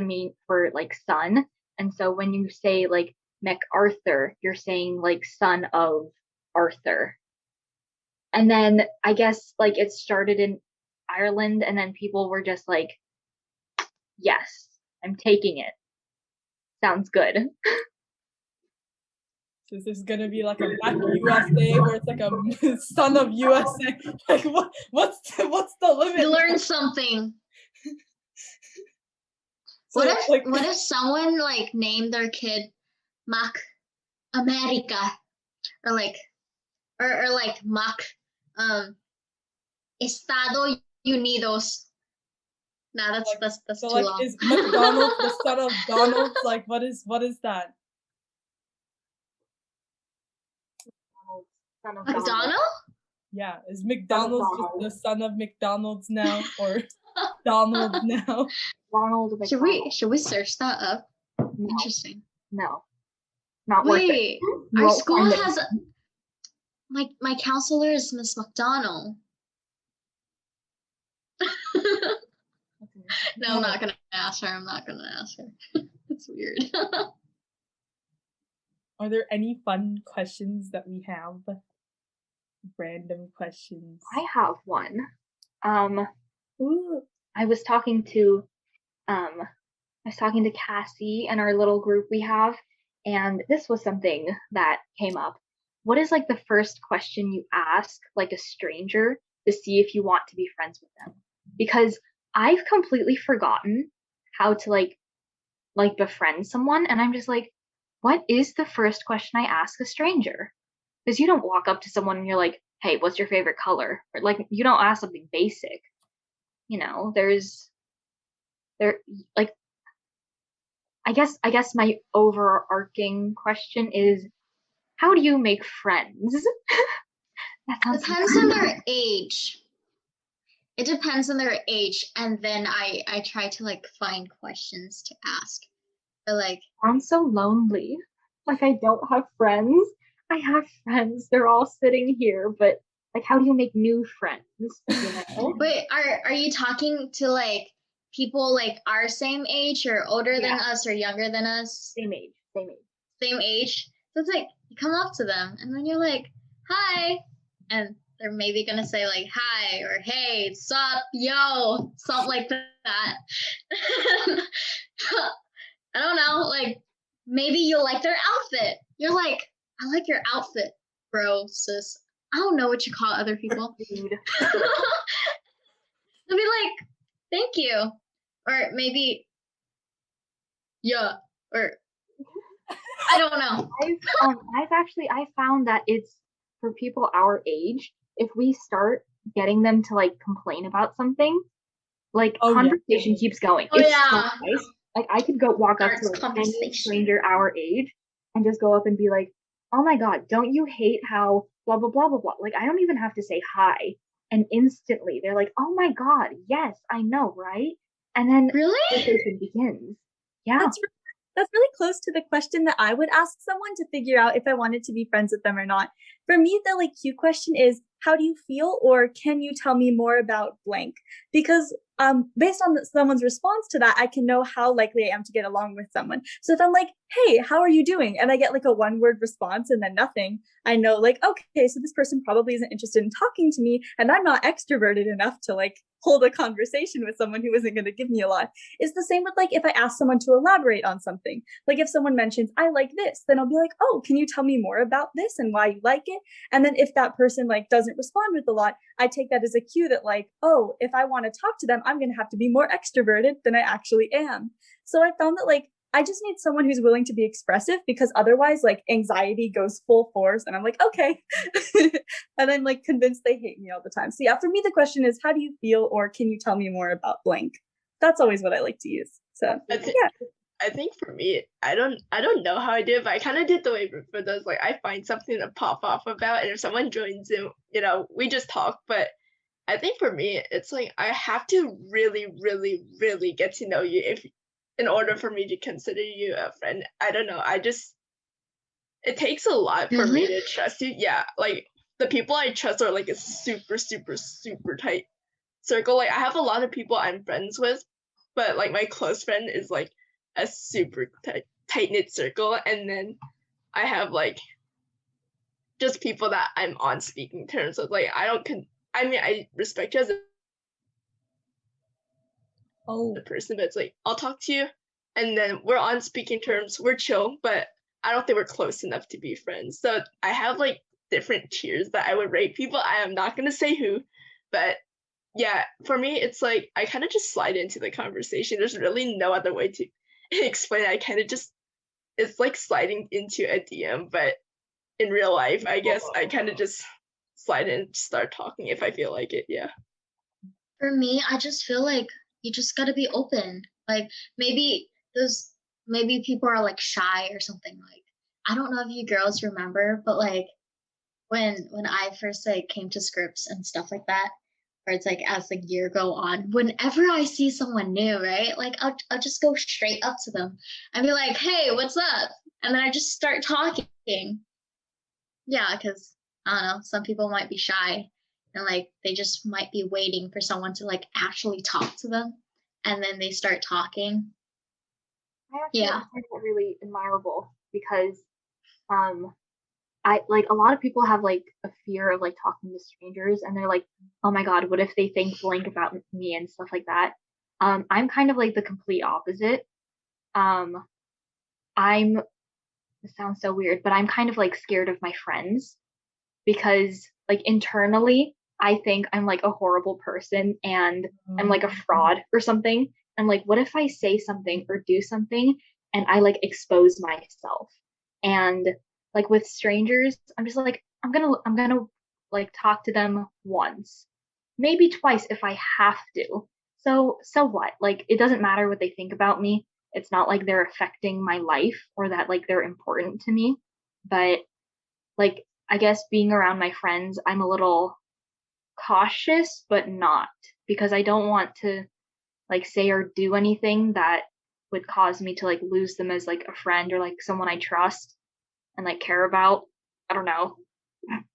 for like son. And so when you say like MacArthur, you're saying like son of Arthur. And then I guess like it started in Ireland, and then people were just like, yes, I'm taking it. Sounds good.
So there's gonna be like a Mac USA where it's like a son of USA. Like what's the limit?
You learn something.
So,
what if someone like named their kid Mac America or like Mac Estado Unidos? Nah, that's
so
too
like
long.
is McDonald's the son of Donald? Like what is that?
Son of
McDonald?
Yeah, is McDonald's just the son of McDonald's now, or Donald now?
Ronald McDonald.
Should we search that up?
No.
Interesting.
No. Not worth it.
Wait, our school has my counselor is Miss McDonald. No, I'm not gonna ask her. It's weird.
Are there any fun questions that we have? Random questions.
I have one.
Ooh.
I was talking to Cassie and our little group we have, and this was something that came up. What is like the first question you ask like a stranger to see if you want to be friends with them? Because I've completely forgotten how to like befriend someone, and I'm just like, what is the first question I ask a stranger? Because you don't walk up to someone and you're like, hey, what's your favorite color? Or like you don't ask something basic. You know, like I guess my overarching question is, how do you make friends?
Depends on their age. It depends on their age, and then I try to like find questions to ask. But like,
I'm so lonely. Like I don't have friends. I have friends. They're all sitting here, but like, how do you make new friends? You know?
Wait, are you talking to like people like our same age or older than us or younger than us?
Same age.
Same age. So it's like you come up to them and then you're like, hi, and they're maybe gonna say like hi or hey, sup, yo, something like that. I don't know, like maybe you'll like their outfit. You're like, I like your outfit, bro, sis. I don't know what you call other people.
Dude.
They'll be like, thank you. Or maybe, yeah, or I don't know.
I found that it's for people our age, if we start getting them to like complain about something, like conversation keeps going.
Oh,
it's
yeah.
so nice. Like I could go walk up to like any stranger our age and just go up and be like, oh my god, don't you hate how blah blah blah blah blah. Like I don't even have to say hi. And instantly they're like, oh my god, yes, I know, right? And then
really
the conversation begins. Yeah.
That's really close to the question that I would ask someone to figure out if I wanted to be friends with them or not. For me, the like cute question is, how do you feel, or can you tell me more about blank? Because based on someone's response to that, I can know how likely I am to get along with someone. So if I'm like, hey, how are you doing? And I get like a 1-word response and then nothing, I know like, okay, so this person probably isn't interested in talking to me, and I'm not extroverted enough to like hold a conversation with someone who isn't going to give me a lot. It's the same with like if I ask someone to elaborate on something. Like if someone mentions, I like this, then I'll be like, oh, can you tell me more about this and why you like it? And then if that person like doesn't respond with a lot, I take that as a cue that like, oh, if I want to talk to them, I'm going to have to be more extroverted than I actually am. So I found that like, I just need someone who's willing to be expressive, because otherwise like anxiety goes full force and I'm like, okay. And I'm like convinced they hate me all the time. So yeah, for me, the question is, how do you feel, or can you tell me more about blank? That's always what I like to use. So
I think for me, I don't know how I do it, but I kind of did the way Rutva does. Like I find something to pop off about, and if someone joins in, we just talk. But I think for me, it's like I have to really, really, really get to know you in order for me to consider you a friend. I don't know. It takes a lot for me to trust you. Yeah, like the people I trust are like a super, super, super tight circle. Like I have a lot of people I'm friends with, but like my close friend is like a super tight-knit circle, and then I have like just people that I'm on speaking terms with. Like I respect you as a person, but it's like I'll talk to you and then we're on speaking terms, we're chill, but I don't think we're close enough to be friends. So I have like different tiers that I would rate people. I am not gonna say who, but yeah, for me it's like I kind of just slide into the conversation. There's really no other way to explain it. I kind of just, it's like sliding into a DM, but in real life, I guess I kind of just slide in and start talking if I feel like it. Yeah.
For me, I just feel like you just gotta be open. Like maybe people are like shy or something. Like I don't know if you girls remember, but like when I first like came to scripts and stuff like that, or it's like as the year go on, whenever I see someone new, right, like I'll just go straight up to them and be like, hey, what's up? And then I just start talking. Yeah, because I don't know, some people might be shy and like they just might be waiting for someone to like actually talk to them, and then they start talking.
I actually find that really admirable, because I like, a lot of people have like a fear of like talking to strangers, and they're like, oh my god, what if they think blank about me and stuff like that. I'm kind of like the complete opposite. I'm This sounds so weird, but I'm kind of like scared of my friends, because like internally I think I'm like a horrible person and I'm like a fraud or something. I'm like, what if I say something or do something and I like expose myself? And like with strangers, I'm just like, I'm gonna like talk to them once, maybe twice if I have to. So what? Like it doesn't matter what they think about me. It's not like they're affecting my life or that like they're important to me. But like I guess being around my friends, I'm a little cautious, but not, because I don't want to like say or do anything that would cause me to like lose them as like a friend or like someone I trust and like care about. I don't know.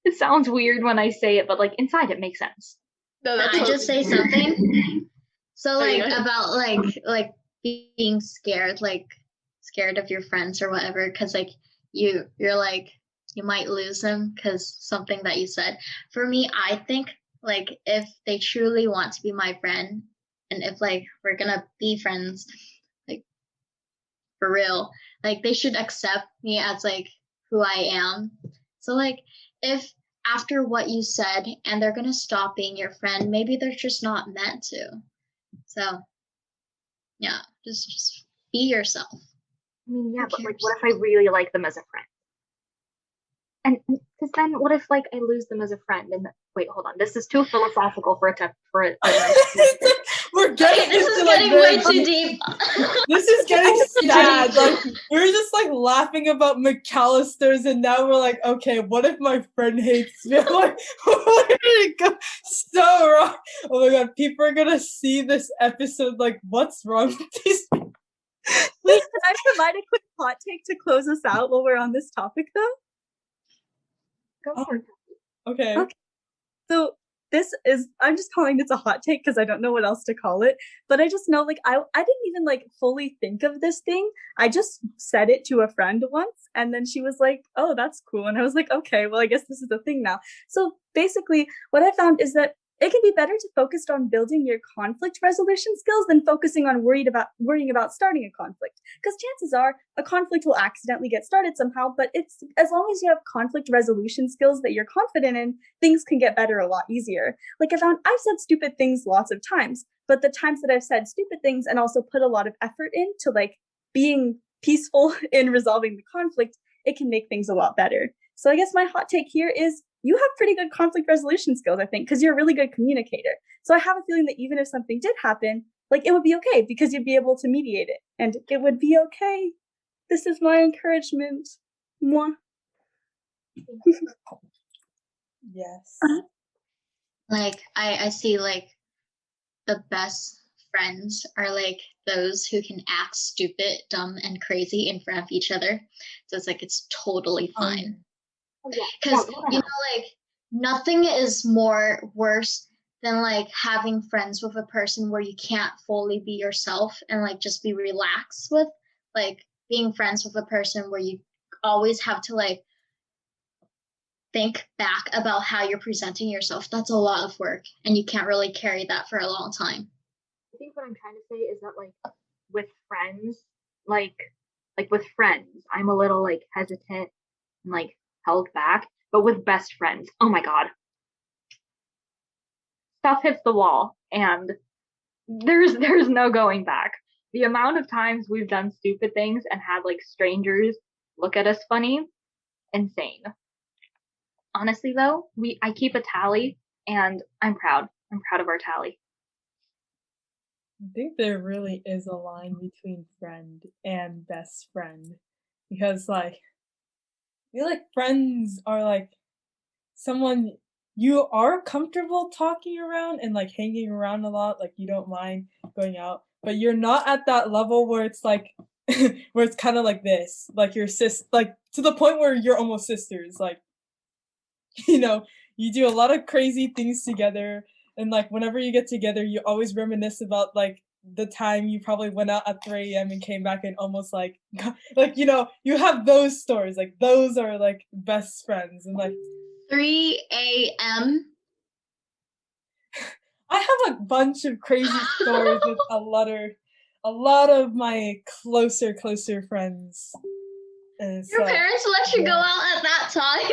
It sounds weird when I say it, but like inside it makes sense.
No,
I just say something. So like
Okay,
about like being scared of your friends or whatever, because like you're like you might lose them because something that you said. For me, I think like if they truly want to be my friend, and if like we're gonna be friends like for real, like they should accept me as like who I am. So like if after what you said and they're gonna stop being your friend, maybe they're just not meant to. So yeah, just be yourself.
I mean, yeah, but like, what if I really like them as a friend? And because then, what if like I lose them as a friend? And wait, hold on, this is too philosophical for a
We're getting
This is
into,
getting
like,
way too deep.
This is getting sad. Like we were just like laughing about McAllister's, and now we're like, okay, what if my friend hates me? I'm like, where did it go so wrong? Oh my god, people are gonna see this episode like, what's wrong with these people?
Wait, can I provide a quick hot take to close us out while we're on this topic, though?
Go for it.
Okay.
So I'm just calling this a hot take because I don't know what else to call it. But I just know, like, I didn't even like fully think of this thing. I just said it to a friend once, and then she was like, "Oh, that's cool." And I was like, "Okay, well, I guess this is the thing now." So basically, what I found is that it can be better to focus on building your conflict resolution skills than focusing on worrying about starting a conflict. Because chances are a conflict will accidentally get started somehow, but it's as long as you have conflict resolution skills that you're confident in, things can get better a lot easier. Like I found I've said stupid things lots of times, but the times that I've said stupid things and also put a lot of effort into like being peaceful in resolving the conflict, it can make things a lot better. So I guess my hot take here is you have pretty good conflict resolution skills, I think, because you're a really good communicator. So I have a feeling that even if something did happen, like it would be okay because you'd be able to mediate it and it would be okay. This is my encouragement. Mwah.
Yes.
Like I see like the best friends are like those who can act stupid, dumb, and crazy in front of each other. So it's like it's totally fine. Because you know, like nothing is more worse than like having friends with a person where you can't fully be yourself and like just be relaxed with. Like being friends with a person where you always have to like think back about how you're presenting yourself. That's a lot of work, and you can't really carry that for a long time.
I think what I'm trying to say is that like with friends, like with friends, I'm a little like hesitant and like held back. But with best friends, oh my god, stuff hits the wall, and there's no going back. The amount of times we've done stupid things and had like strangers look at us funny, insane. Honestly though, I keep a tally, and I'm proud. I'm proud of our tally.
I think there really is a line between friend and best friend because, like, I feel like friends are like someone you are comfortable talking around and like hanging around a lot, like you don't mind going out, but you're not at that level where it's like where it's kind of like this, like your like to the point where you're almost sisters, like you know, you do a lot of crazy things together, and like whenever you get together, you always reminisce about like the time you probably went out at 3 a.m. and came back and almost like like you have those stories, like those are like best friends, and like
3 a.m.
I have a bunch of crazy stories with a lot of my closer friends. And
Your
so,
parents let you go
yeah.
out at that time?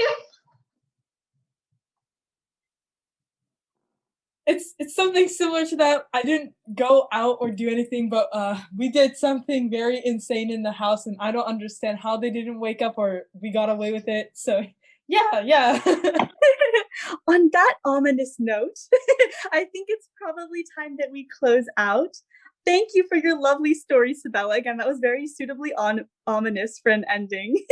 It's something similar to that. I didn't go out or do anything, but we did something very insane in the house, and I don't understand how they didn't wake up or we got away with it. So yeah.
On that ominous note, I think it's probably time that we close out. Thank you for your lovely story, Sabella. Again, that was very suitably ominous for an ending.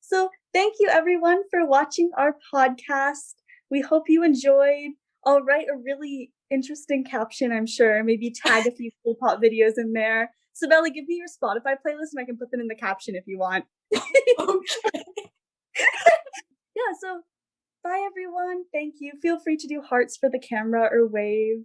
So thank you everyone for watching our podcast. We hope you enjoyed. I'll write a really interesting caption, I'm sure. Maybe tag a few K-pop videos in there. Sabella, give me your Spotify playlist and I can put them in the caption if you want.
Okay.
Yeah, so bye everyone. Thank you. Feel free to do hearts for the camera or wave.